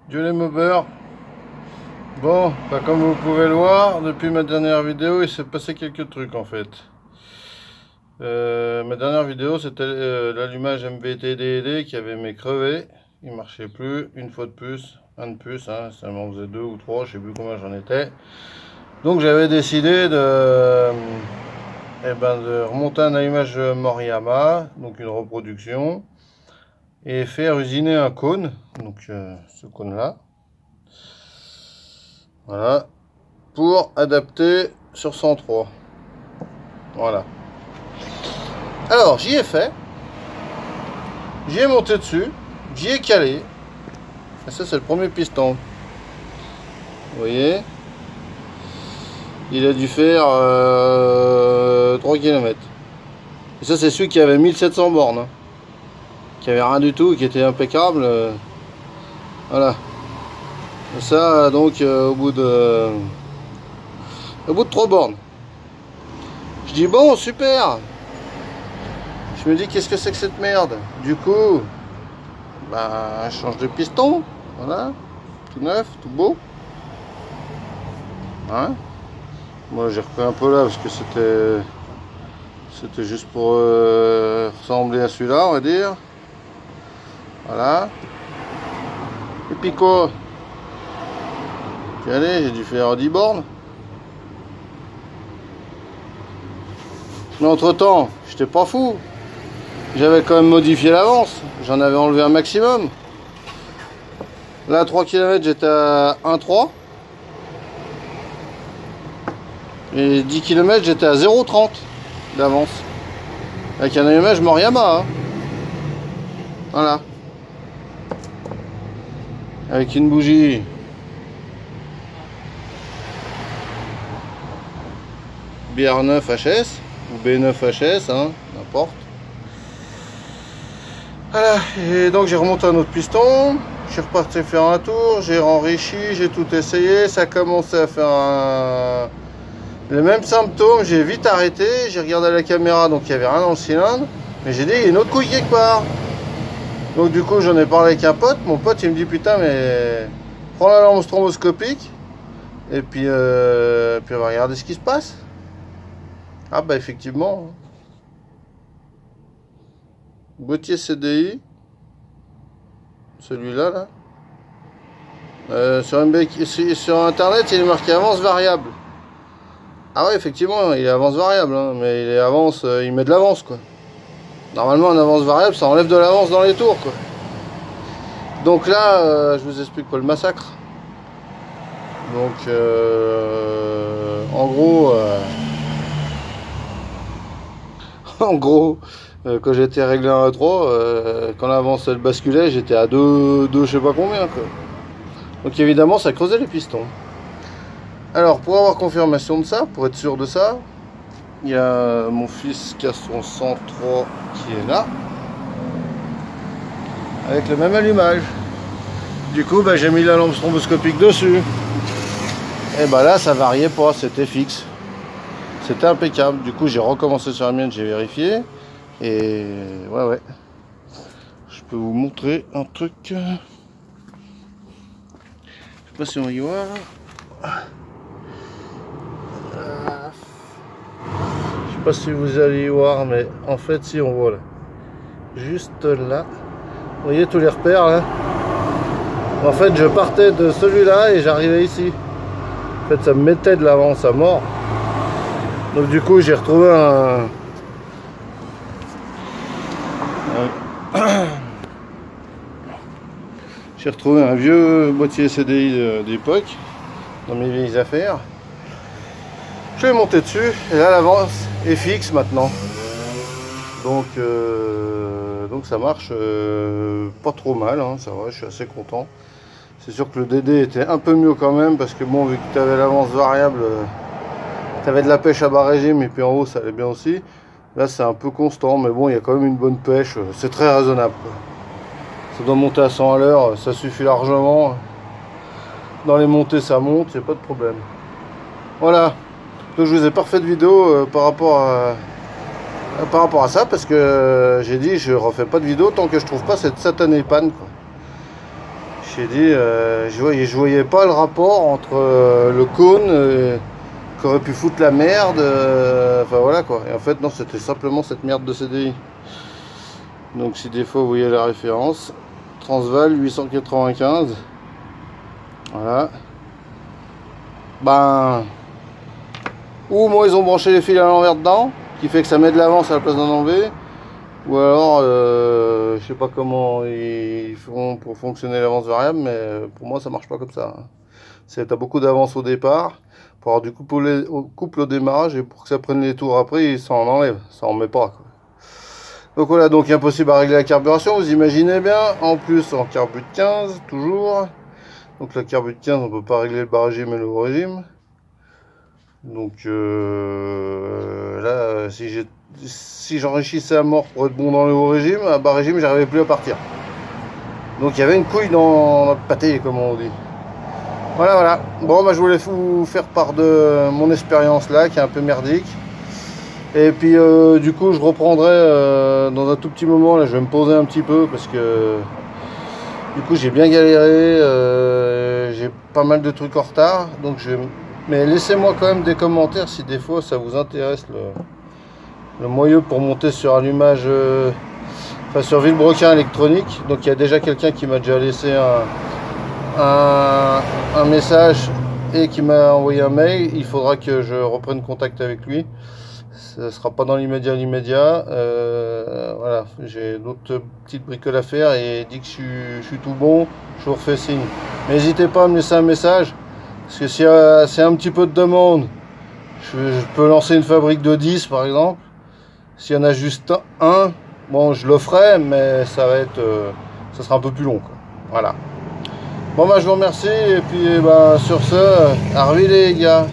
Dieu les mobbers. Bon, bah comme vous pouvez le voir, depuis ma dernière vidéo, il s'est passé quelques trucs en fait. Ma dernière vidéo, c'était l'allumage MVT-DED qui avait crevé. Il marchait plus, une fois de plus, un de plus, hein, ça m'en faisait 2 ou 3, je sais plus combien j'en étais. Donc j'avais décidé de remonter un allumage Moriyama, donc une reproduction, et faire usiner un cône, donc ce cône là. Voilà, pour adapter sur 103. Voilà. Alors, j'y ai fait. J'y ai monté dessus. J'y ai calé. Et ça, c'est le premier piston. Vous voyez? Il a dû faire 3 km. Et ça, c'est celui qui avait 1700 bornes. Hein. Qui avait rien du tout, qui était impeccable. Voilà. Et ça, donc, au bout de 3 bornes. Je dis, bon, super. Je me dis, qu'est-ce que c'est que cette merde? Du coup, bah, je change de piston. Voilà. Tout neuf, tout beau. Hein? Moi, j'ai repris un peu là parce que c'était juste pour ressembler à celui-là, on va dire. Voilà. Et puis quoi? Puis allez, j'ai dû faire 10 bornes. Mais entre temps, j'étais pas fou. J'avais quand même modifié l'avance. J'en avais enlevé un maximum. Là, à 3 km, j'étais à 1,3. Et 10 km, j'étais à 0,30 d'avance. Avec un allumage Moriyama. Hein. Voilà. Avec une bougie. BR9 HS. Ou B9 HS, hein, n'importe. Voilà, et donc j'ai remonté un autre piston, je suis reparti faire un tour, j'ai enrichi, j'ai tout essayé, ça a commencé à faire les mêmes symptômes, j'ai vite arrêté, j'ai regardé la caméra, donc il n'y avait rien dans le cylindre, mais j'ai dit il y a une autre couille quelque part. Donc du coup j'en ai parlé avec un pote, mon pote il me dit putain mais prends la lampe stromboscopique, et puis on va regarder ce qui se passe. Ah bah effectivement. Boîtier CDI. Celui-là là. Sur internet il est marqué avance variable. Ah ouais effectivement il est avance variable hein, mais il est avance, il met de l'avance quoi. Normalement un avance variable ça enlève de l'avance dans les tours quoi. Donc là je vous explique pas le massacre. Donc en gros quand j'étais réglé à 1,3, quand l'avance elle basculait, j'étais à 2 je sais pas combien quoi. Donc évidemment ça creusait les pistons. Alors pour avoir confirmation de ça, pour être sûr de ça, il y a mon fils qui a son 103 qui est là, avec le même allumage. Du coup bah, j'ai mis la lampe stromboscopique dessus. Et bah là ça variait pas, c'était fixe. C'était impeccable. Du coup j'ai recommencé sur la mienne, j'ai vérifié. Et ouais. Je peux vous montrer un truc. Je sais pas si on va y voir. Je sais pas si vous allez y voir, mais en fait si on voit là. Juste là. Vous voyez tous les repères là. En fait je partais de celui-là et j'arrivais ici. En fait ça me mettait de l'avance à mort. Donc du coup j'ai retrouvé j'ai retrouvé un vieux boîtier CDI d'époque dans mes vieilles affaires. Je vais monter dessus et là l'avance est fixe maintenant. Donc ça marche pas trop mal, hein, ça va, je suis assez content. C'est sûr que le DD était un peu mieux quand même parce que bon vu que tu avais l'avance variable. T'avais de la pêche à bas régime et puis en haut ça allait bien aussi. Là c'est un peu constant mais bon il y a quand même une bonne pêche, c'est très raisonnable quoi. Ça doit monter à 100 à l'heure, ça suffit largement. Dans les montées ça monte, il n'y a pas de problème. Voilà, donc je vous ai pas refait de vidéo par rapport à ça parce que j'ai dit je refais pas de vidéo tant que je trouve pas cette satanée panne quoi. J'ai dit, je voyais pas le rapport entre le cône qui aurait pu foutre la merde, enfin voilà quoi. Et en fait non, c'était simplement cette merde de CDI. Donc si des fois vous voyez la référence, Transval 895, voilà. Ben, ou moi ils ont branché les fils à l'envers dedans, qui fait que ça met de l'avance à la place d'en enlever. Ou alors, je sais pas comment ils font pour fonctionner l'avance variable, mais pour moi ça marche pas comme ça. T'as beaucoup d'avance au départ, pour avoir du couple au démarrage, et pour que ça prenne les tours après, ça en enlève, ça en met pas, quoi. Donc voilà, donc impossible à régler la carburation, vous imaginez bien, en plus en carbu de 15, toujours. Donc la carbu de 15, on peut pas régler le bas régime et le haut régime. Donc là, si j'enrichissais à mort pour être bon dans le haut régime, à bas régime, j'arrivais plus à partir. Donc il y avait une couille dans notre pâté, comme on dit. Voilà. Bon, bah, je voulais vous faire part de mon expérience là, qui est un peu merdique. Et puis du coup, je reprendrai dans un tout petit moment. Là, je vais me poser un petit peu parce que du coup, j'ai bien galéré. J'ai pas mal de trucs en retard. Donc mais laissez-moi quand même des commentaires si des fois ça vous intéresse le moyeu pour monter sur allumage, enfin sur vilebrequin électronique. Donc il y a déjà quelqu'un qui m'a déjà laissé un message et qui m'a envoyé un mail. Il faudra que je reprenne contact avec lui. Ça sera pas dans l'immédiat. Voilà, j'ai d'autres petites bricoles à faire et dit que je suis tout bon, je vous refais signe. Mais n'hésitez pas à me laisser un message. Parce que si c'est un petit peu de demande, je peux lancer une fabrique de 10 par exemple. S'il y en a juste un, bon je le ferai, mais ça sera un peu plus long, quoi. Voilà. Bon bah je vous remercie et puis bah, sur ce, à revoir les gars.